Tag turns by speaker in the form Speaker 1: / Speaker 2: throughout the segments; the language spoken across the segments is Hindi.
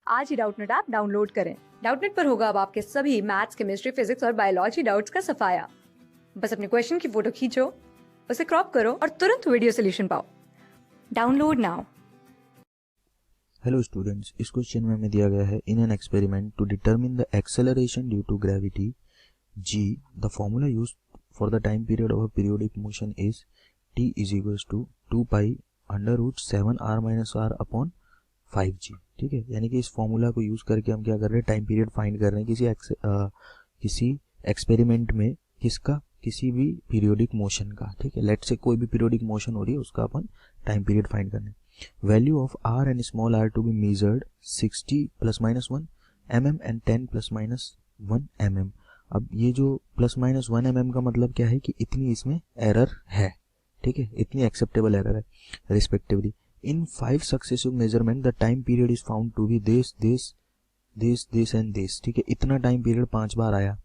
Speaker 1: आज ही डाउटनेट ऐप डाउनलोड करें। डाउटनेट पर होगा अब आपके सभी मैथ्स, केमिस्ट्री, फिजिक्स और बायोलॉजी डाउट्स का सफाया। बस अपने क्वेश्चन की फोटो खींचो, उसे क्रॉप करो और तुरंत वीडियो सोल्यूशन पाओ। Download now.
Speaker 2: हेलो स्टूडेंट्स, इस क्वेश्चन में हमें दिया गया है in an experiment to determine the acceleration due to gravity g the formula used for the time period of a periodic motion is t is equals to 2 pi under root 7r minus r upon 5g। ठीक है, यानी कि इस फॉर्मूला को यूज करके हम क्या कर रहे हैं, टाइम पीरियड फाइंड कर रहे हैं किसी एक्सपेरिमेंट में, किसी भी पीरियोडिक मोशन का। ठीक है, लेट से कोई भी पीरियोडिक मोशन हो रही है, उसका अपन टाइम पीरियड फाइंड करना है। Value of r and small r to be measured 60 plus minus 1 mm and 10 plus minus 1 mm। अब ये जो plus minus 1 mm का मतलब क्या है कि इतनी इसमें एरर है। ठीक है, इतनी एक्सेप्टेबल एरर है respectively. In 5 successive measurement the time period is found to be this and this. ठीक है, इतना टाइम पीरियड 5 बार आया।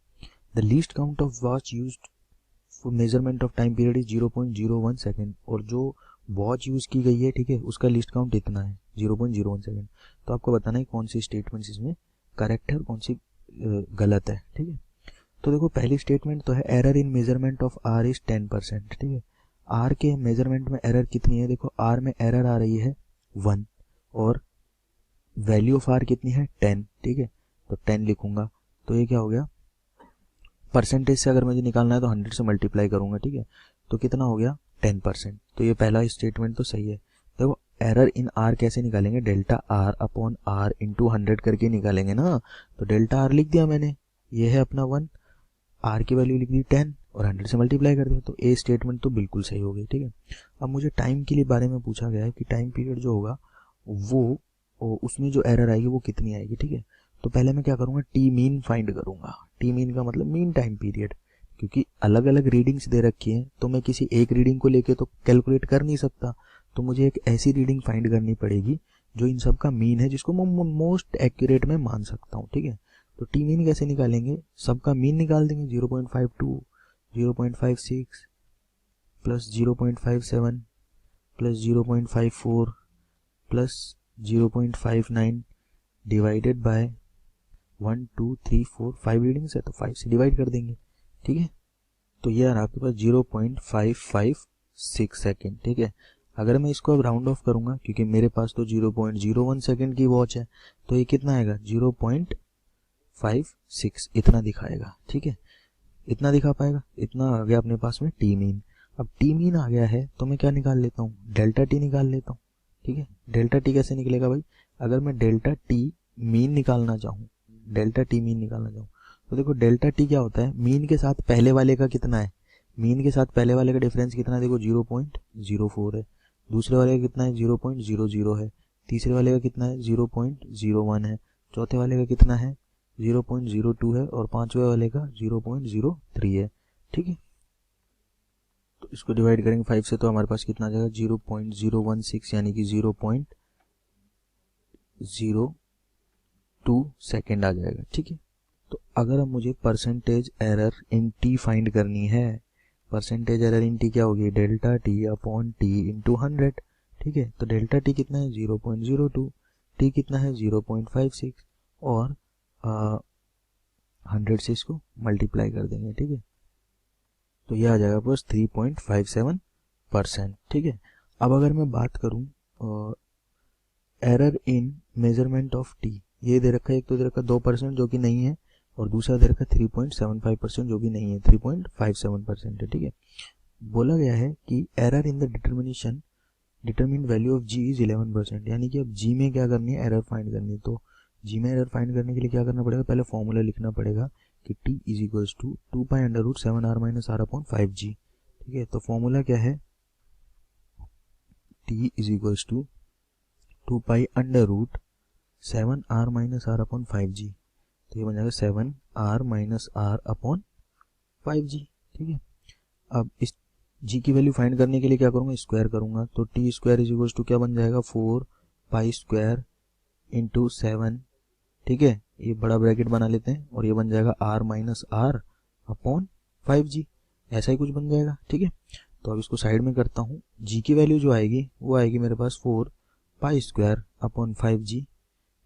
Speaker 2: The least count of watch used for measurement of time period is 0.01 second, और जो वॉच यूज की गई है, ठीक है, उसका लिस्ट काउंट इतना है 0.01 सेकेंड। तो आपको बताना है कौन सी स्टेटमेंट्स इसमें करेक्ट है और कौन सी गलत है। ठीक है, तो देखो पहली स्टेटमेंट तो है error in measurement of R is 10%। ठीक है, आर के मेजरमेंट में एरर कितनी है, देखो आर में एरर आ रही है 1 और वैल्यू ऑफ आर कितनी है 10। ठीक है, तो 10 लिखूंगा, तो ये क्या हो गया, परसेंटेज से अगर मुझे निकालना है तो 100 से मल्टीप्लाई करूंगा। ठीक है, तो कितना हो गया 10%। तो ये पहला स्टेटमेंट तो सही है। देखो एरर इन आर कैसे निकालेंगे, delta R upon R into 100 करके निकालेंगे ना। तो डेल्टा आर लिख दिया मैंने, ये है अपना 1, आर की वैल्यू लिख दी 10 और 100 से मल्टीप्लाई कर दिया, तो ए स्टेटमेंट तो बिल्कुल सही हो गई। ठीक है, अब मुझे टाइम के लिए बारे में पूछा गया है कि टाइम पीरियड जो होगा वो उसमें जो एरर आएगी वो कितनी आएगी। ठीक है, तो पहले मैं क्या करूंगा, टी मीन फाइंड करूंगा। टी मीन का मतलब मीन टाइम पीरियड, क्योंकि अलग अलग रीडिंग्स दे रखी हैं तो मैं किसी एक रीडिंग को लेके तो कैलकुलेट कर नहीं सकता, तो मुझे एक ऐसी रीडिंग फाइंड करनी पड़ेगी जो इन सब का मीन है, जिसको मैं मोस्ट एक्यूरेट में मान सकता हूँ। ठीक है, तो टी मीन कैसे निकालेंगे, सबका मीन निकाल देंगे, 0.52 0.56 plus 0.57 plus 0.54 plus 0.59 divided by 1 2 3 4 5 readings है तो 5 से डिवाइड कर देंगे। ठीक है, तो ये रहा आपके पास 0.556 सेकेंड। ठीक है, अगर मैं इसको अब राउंड ऑफ करूंगा, क्योंकि मेरे पास तो 0.01 सेकेंड की वॉच है, तो ये कितना आएगा 0.56 इतना दिखाएगा। ठीक है, इतना दिखा पाएगा, इतना आ गया अपने पास में टी मीन। अब टी मीन आ गया है तो मैं क्या निकाल लेता हूँ, डेल्टा टी निकाल लेता हूँ। ठीक है, डेल्टा टी कैसे निकलेगा भाई, अगर मैं डेल्टा टी मीन निकालना चाहूँ, डेल्टा टी मीन निकालना चाहूँ, तो देखो डेल्टा टी क्या होता है, मीन के साथ पहले वाले का कितना है, मीन के साथ पहले वाले का डिफरेंस कितना है, देखो 0.04 है, दूसरे वाले का कितना है 0.00 है, तीसरे वाले का कितना है 0.01 है, चौथे वाले का कितना है 0.02 है और पांचवे वाले का 0.03 है। ठीक है, तो इसको डिवाइड करेंगे 5 से तो हमारे पास कितना आ जाएगा 0.016 यानी कि 0.02 सेकेंड आ जाएगा। ठीक है, तो अगर अब मुझे percentage error in T find करनी है, परसेंटेज एरर इन टी क्या होगी, delta T upon T into 100। ठीक है, तो डेल्टा टी कितना है 0.02, टी कितना है 0.56 और 100 से इसको मल्टीप्लाई कर देंगे। ठीक है, तो ये आ जाएगा बस 3.57%। ठीक है, अब अगर मैं बात करूं error in measurement of T, ये दे रखा है, एक तो दे रखा 2% जो कि नहीं है, और दूसरा दे रखा 3.75% जो भी नहीं है, 3.57% है। ठीक है, बोला गया है कि error in the determine value of G is 11%, यानी कि अब जी में क्या करनी है, एरर फाइंड करनी है। तो जी में एरर फाइंड करने के लिए क्या करना पड़ेगा, पहले फॉर्मूला लिखना पड़ेगा कि t is equals to 2 pi under root 7r minus r upon 5g। ठीक है, तो फॉर्मूला क्या है, t is equals to 2 pi under root 7r minus r upon 5g, तो ये बन जाएगा 7r minus r upon 5g। ठीक है, अब इस g की वैल्यू फाइंड करने के लिए क्या करूंगा, स्क्वायर करूंगा, तो t square is equals to क्या बन जाएगा 4 पाई स्क्वायर इंटू 7। ठीक है, ये बड़ा ब्रैकेट बना लेते हैं और ये बन जाएगा r minus r upon 5g, ऐसा ही कुछ बन जाएगा। ठीक है, तो अब इसको साइड में करता हूँ, g की वैल्यू जो आएगी वो आएगी मेरे पास 4 pi square upon 5g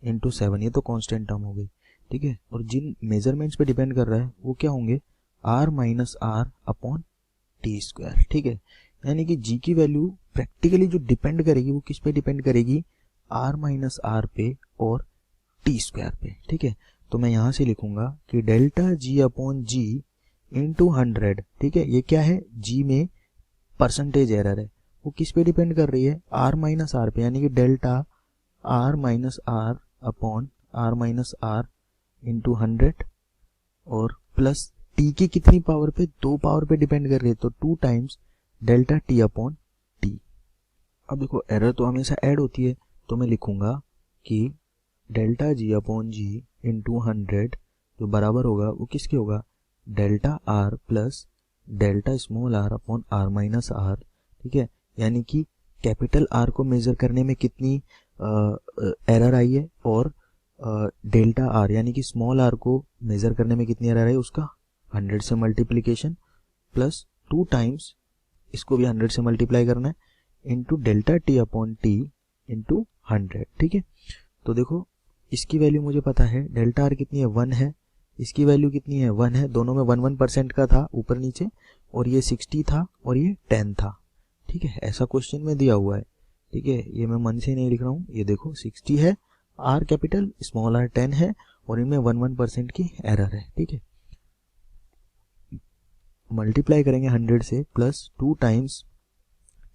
Speaker 2: into 7, ये तो कांस्टेंट टर्म हो गई, ठीक है। और जिन मेजरमेंट्स पे डिपेंड कर रहा है वो क्या होंगे, r minus R upon T square, ठीक है। यानी कि g की वैल्यू प्रैक्टिकली जो डिपेंड करेगी वो किस पे डिपेंड करेगी, r माइनस आर पे और टी स्क्वायर पे, ठीक है। तो मैं यहां से लिखूंगा कि delta g upon G into 100, ठीक है। ये क्या है, g में परसेंटेज एरर है, वो किस पे डिपेंड कर रही है, r माइनस आर पे, यानी कि delta r minus R upon r minus R into 100 और प्लस t की कितनी पावर पे, 2 पावर पे डिपेंड कर रही है, तो 2 times delta t upon t। अब देखो एरर तो हमेशा ऐड होती है, तो मैं लिखूंगा कि delta G upon G into 100 जो बराबर होगा वो किसके होगा, delta R plus delta small R upon R minus R, ठीक है। यानी कि कैपिटल आर को मेजर करने में कितनी एरर आई है और डेल्टा आर यानी कि स्मॉल आर को मेजर करने में कितनी एरर आई, उसका 100 से मल्टीप्लीकेशन प्लस 2 टाइम्स इसको भी 100 से मल्टीप्लाई करना है into delta T upon T into 100, ठीक है। तो देखो इसकी वैल्यू मुझे पता है, डेल्टा आर कितनी है, 1 है, इसकी वैल्यू कितनी है, 1 है, दोनों में 1% का था ऊपर नीचे, और ये 60 था और ये 10 था, ठीक है। ऐसा क्वेश्चन में दिया हुआ है, ठीक है। ये मैं मन से नहीं लिख रहा हूँ, ये देखो 60 है, आर कैपिटल, स्मॉल आर 10 है और इनमें 1% की एरर है, ठीक है। मल्टीप्लाई करेंगे 100 से प्लस 2 टाइम्स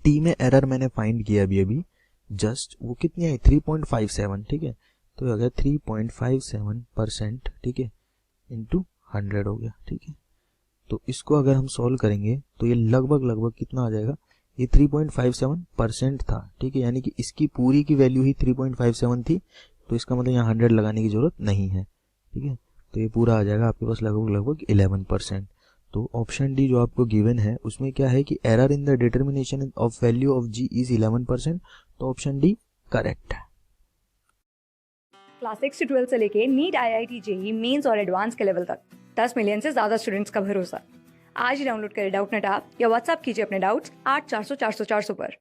Speaker 2: टी में एरर मैंने फाइंड किया अभी जस्ट, वो कितनी आई 3.57, ठीक है। तो ये हो गया 3.57%, ठीक है, इंटू 100 हो गया, ठीक है। तो इसको अगर हम सॉल्व करेंगे तो ये लगभग कितना आ जाएगा, ये 3.57% था, ठीक है। यानी कि इसकी पूरी की वैल्यू ही 3.57 थी, तो इसका मतलब यहाँ 100 लगाने की जरूरत नहीं है, ठीक है। तो ये पूरा आ जाएगा आपके पास लगभग 11%। तो ऑप्शन डी जो आपको गिवन है उसमें क्या है कि error in the determination of value of G is 11%, तो ऑप्शन डी करेक्ट है।
Speaker 1: क्लास 6 से 12 से लेके नीट, IIT, जेई मेंस और एडवांस के लेवल तक 10 मिलियन से ज्यादा स्टूडेंट्स का भरोसा। आज ही डाउनलोड करें डाउटनेट ऐप या व्हाट्सएप कीजिए अपने डाउट्स 8400 400 400 पर।